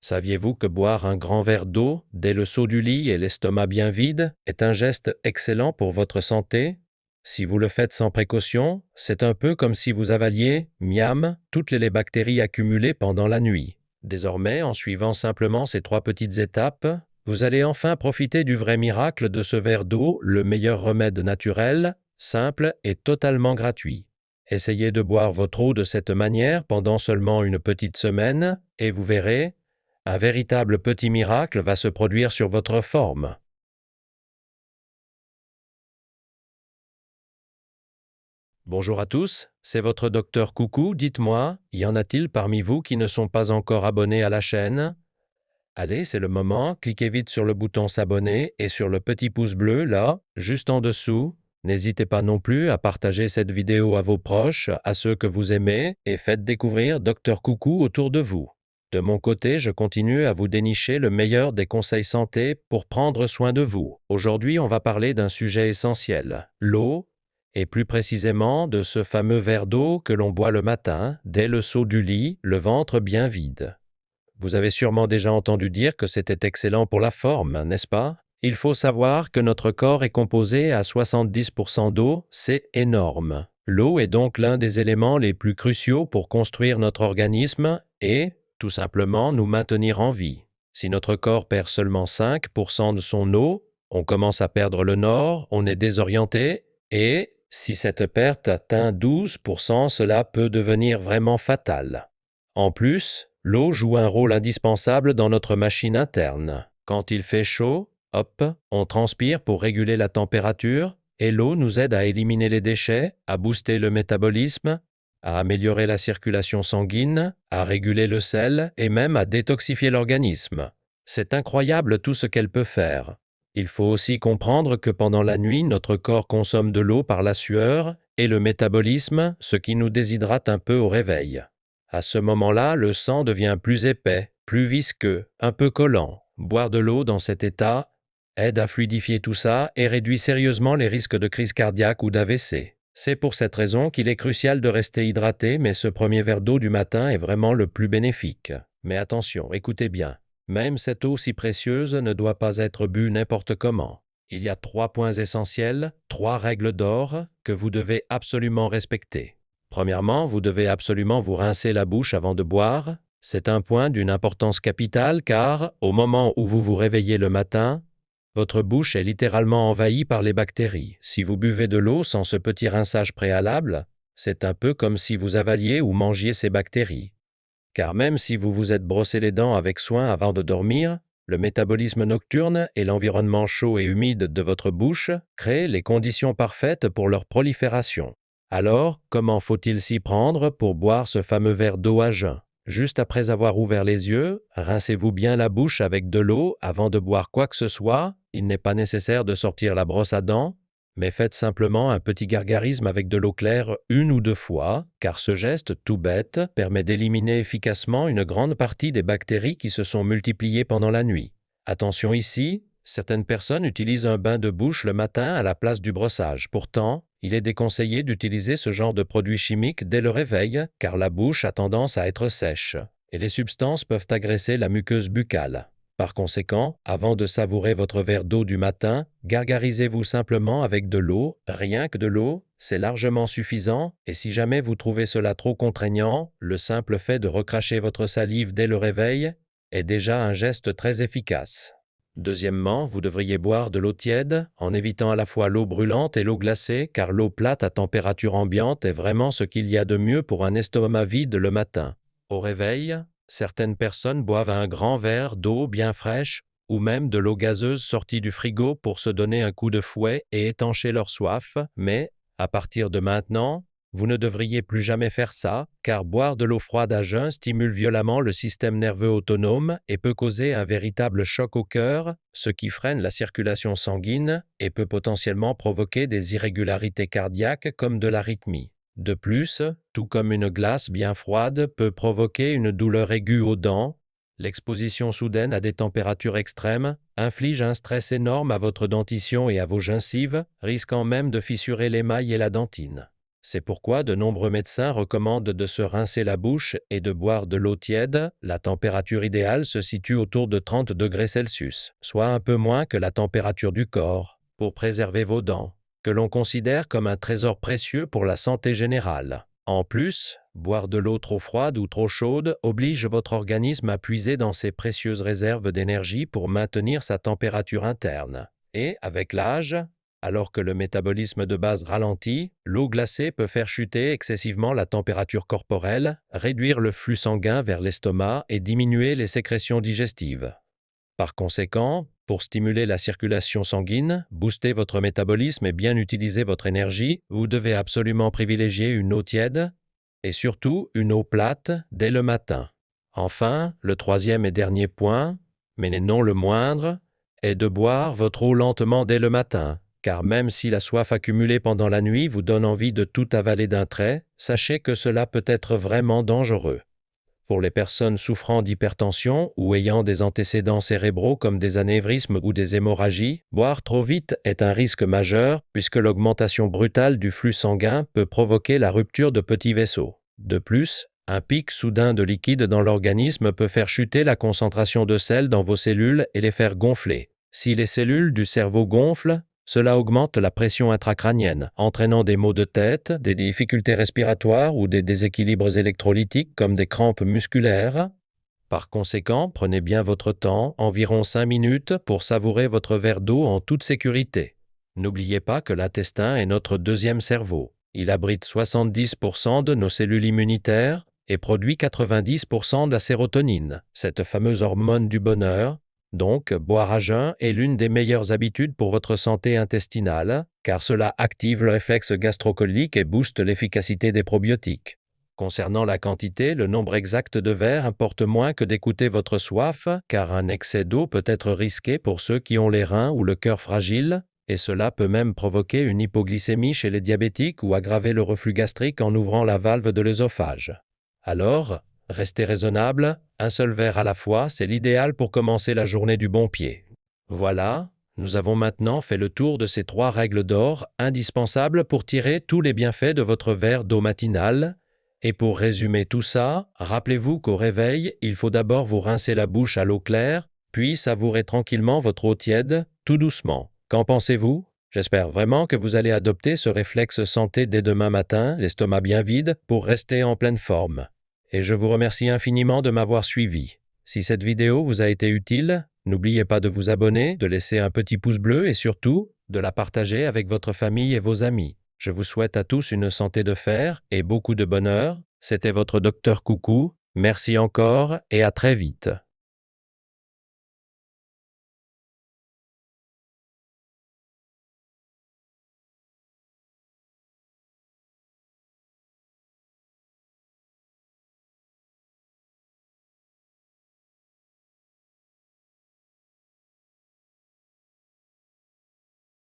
Saviez-vous que boire un grand verre d'eau dès le saut du lit et l'estomac bien vide est un geste excellent pour votre santé? Si vous le faites sans précaution, c'est un peu comme si vous avaliez, miam, toutes les bactéries accumulées pendant la nuit. Désormais, en suivant simplement ces 3 petites étapes, vous allez enfin profiter du vrai miracle de ce verre d'eau, le meilleur remède naturel, simple et totalement gratuit. Essayez de boire votre eau de cette manière pendant seulement une petite semaine et vous verrez, un véritable petit miracle va se produire sur votre forme. Bonjour à tous, c'est votre docteur Coucou. Dites-moi, y en a-t-il parmi vous qui ne sont pas encore abonnés à la chaîne? Allez, c'est le moment, cliquez vite sur le bouton s'abonner et sur le petit pouce bleu là, juste en dessous. N'hésitez pas non plus à partager cette vidéo à vos proches, à ceux que vous aimez, et faites découvrir Docteur Coucou autour de vous. De mon côté, je continue à vous dénicher le meilleur des conseils santé pour prendre soin de vous. Aujourd'hui, on va parler d'un sujet essentiel, l'eau, et plus précisément de ce fameux verre d'eau que l'on boit le matin, dès le saut du lit, le ventre bien vide. Vous avez sûrement déjà entendu dire que c'était excellent pour la forme, n'est-ce pas? Il faut savoir que notre corps est composé à 70% d'eau, c'est énorme. L'eau est donc l'un des éléments les plus cruciaux pour construire notre organisme et, tout simplement, nous maintenir en vie. Si notre corps perd seulement 5% de son eau, on commence à perdre le nord, on est désorienté et, si cette perte atteint 12%, cela peut devenir vraiment fatal. En plus, l'eau joue un rôle indispensable dans notre machine interne. Quand il fait chaud, hop, on transpire pour réguler la température et l'eau nous aide à éliminer les déchets, à booster le métabolisme, à améliorer la circulation sanguine, à réguler le sel et même à détoxifier l'organisme. C'est incroyable tout ce qu'elle peut faire. Il faut aussi comprendre que pendant la nuit, notre corps consomme de l'eau par la sueur et le métabolisme, ce qui nous déshydrate un peu au réveil. À ce moment-là, le sang devient plus épais, plus visqueux, un peu collant. Boire de l'eau dans cet état aide à fluidifier tout ça et réduit sérieusement les risques de crise cardiaque ou d'AVC. C'est pour cette raison qu'il est crucial de rester hydraté, mais ce premier verre d'eau du matin est vraiment le plus bénéfique. Mais attention, écoutez bien, même cette eau si précieuse ne doit pas être bue n'importe comment. Il y a 3 points essentiels, 3 règles d'or que vous devez absolument respecter. Premièrement, vous devez absolument vous rincer la bouche avant de boire. C'est un point d'une importance capitale car, au moment où vous vous réveillez le matin, votre bouche est littéralement envahie par les bactéries. Si vous buvez de l'eau sans ce petit rinçage préalable, c'est un peu comme si vous avaliez ou mangiez ces bactéries. Car même si vous vous êtes brossé les dents avec soin avant de dormir, le métabolisme nocturne et l'environnement chaud et humide de votre bouche créent les conditions parfaites pour leur prolifération. Alors, comment faut-il s'y prendre pour boire ce fameux verre d'eau à jeun? Juste après avoir ouvert les yeux, rincez-vous bien la bouche avec de l'eau avant de boire quoi que ce soit. Il n'est pas nécessaire de sortir la brosse à dents, mais faites simplement un petit gargarisme avec de l'eau claire 1 ou 2 fois, car ce geste tout bête permet d'éliminer efficacement une grande partie des bactéries qui se sont multipliées pendant la nuit. Attention ici, certaines personnes utilisent un bain de bouche le matin à la place du brossage. Pourtant, il est déconseillé d'utiliser ce genre de produits chimiques dès le réveil, car la bouche a tendance à être sèche, et les substances peuvent agresser la muqueuse buccale. Par conséquent, avant de savourer votre verre d'eau du matin, gargarisez-vous simplement avec de l'eau, rien que de l'eau, c'est largement suffisant, et si jamais vous trouvez cela trop contraignant, le simple fait de recracher votre salive dès le réveil est déjà un geste très efficace. Deuxièmement, vous devriez boire de l'eau tiède, en évitant à la fois l'eau brûlante et l'eau glacée, car l'eau plate à température ambiante est vraiment ce qu'il y a de mieux pour un estomac vide le matin. Au réveil, certaines personnes boivent un grand verre d'eau bien fraîche ou même de l'eau gazeuse sortie du frigo pour se donner un coup de fouet et étancher leur soif, mais, à partir de maintenant, vous ne devriez plus jamais faire ça, car boire de l'eau froide à jeun stimule violemment le système nerveux autonome et peut causer un véritable choc au cœur, ce qui freine la circulation sanguine et peut potentiellement provoquer des irrégularités cardiaques comme de l'arythmie. De plus, tout comme une glace bien froide peut provoquer une douleur aiguë aux dents, l'exposition soudaine à des températures extrêmes inflige un stress énorme à votre dentition et à vos gencives, risquant même de fissurer l'émail et la dentine. C'est pourquoi de nombreux médecins recommandent de se rincer la bouche et de boire de l'eau tiède. La température idéale se situe autour de 30 degrés Celsius, soit un peu moins que la température du corps, pour préserver vos dents, que l'on considère comme un trésor précieux pour la santé générale. En plus, boire de l'eau trop froide ou trop chaude oblige votre organisme à puiser dans ses précieuses réserves d'énergie pour maintenir sa température interne. Et, avec l'âge, alors que le métabolisme de base ralentit, l'eau glacée peut faire chuter excessivement la température corporelle, réduire le flux sanguin vers l'estomac et diminuer les sécrétions digestives. Par conséquent, pour stimuler la circulation sanguine, booster votre métabolisme et bien utiliser votre énergie, vous devez absolument privilégier une eau tiède et surtout une eau plate dès le matin. Enfin, le troisième et dernier point, mais non le moindre, est de boire votre eau lentement dès le matin. Car même si la soif accumulée pendant la nuit vous donne envie de tout avaler d'un trait, sachez que cela peut être vraiment dangereux. Pour les personnes souffrant d'hypertension ou ayant des antécédents cérébraux comme des anévrismes ou des hémorragies, boire trop vite est un risque majeur puisque l'augmentation brutale du flux sanguin peut provoquer la rupture de petits vaisseaux. De plus, un pic soudain de liquide dans l'organisme peut faire chuter la concentration de sel dans vos cellules et les faire gonfler. Si les cellules du cerveau gonflent, cela augmente la pression intracrânienne, entraînant des maux de tête, des difficultés respiratoires ou des déséquilibres électrolytiques comme des crampes musculaires. Par conséquent, prenez bien votre temps, environ 5 minutes, pour savourer votre verre d'eau en toute sécurité. N'oubliez pas que l'intestin est notre deuxième cerveau. Il abrite 70% de nos cellules immunitaires et produit 90% de la sérotonine, cette fameuse hormone du bonheur. Donc, boire à jeun est l'une des meilleures habitudes pour votre santé intestinale, car cela active le réflexe gastrocolique et booste l'efficacité des probiotiques. Concernant la quantité, le nombre exact de verres importe moins que d'écouter votre soif, car un excès d'eau peut être risqué pour ceux qui ont les reins ou le cœur fragiles, et cela peut même provoquer une hypoglycémie chez les diabétiques ou aggraver le reflux gastrique en ouvrant la valve de l'œsophage. Alors, restez raisonnable, un seul verre à la fois, c'est l'idéal pour commencer la journée du bon pied. Voilà, nous avons maintenant fait le tour de ces 3 règles d'or indispensables pour tirer tous les bienfaits de votre verre d'eau matinale. Et pour résumer tout ça, rappelez-vous qu'au réveil, il faut d'abord vous rincer la bouche à l'eau claire, puis savourer tranquillement votre eau tiède, tout doucement. Qu'en pensez-vous ? J'espère vraiment que vous allez adopter ce réflexe santé dès demain matin, l'estomac bien vide, pour rester en pleine forme. Et je vous remercie infiniment de m'avoir suivi. Si cette vidéo vous a été utile, n'oubliez pas de vous abonner, de laisser un petit pouce bleu et surtout, de la partager avec votre famille et vos amis. Je vous souhaite à tous une santé de fer et beaucoup de bonheur. C'était votre Docteur Coucou. Merci encore et à très vite.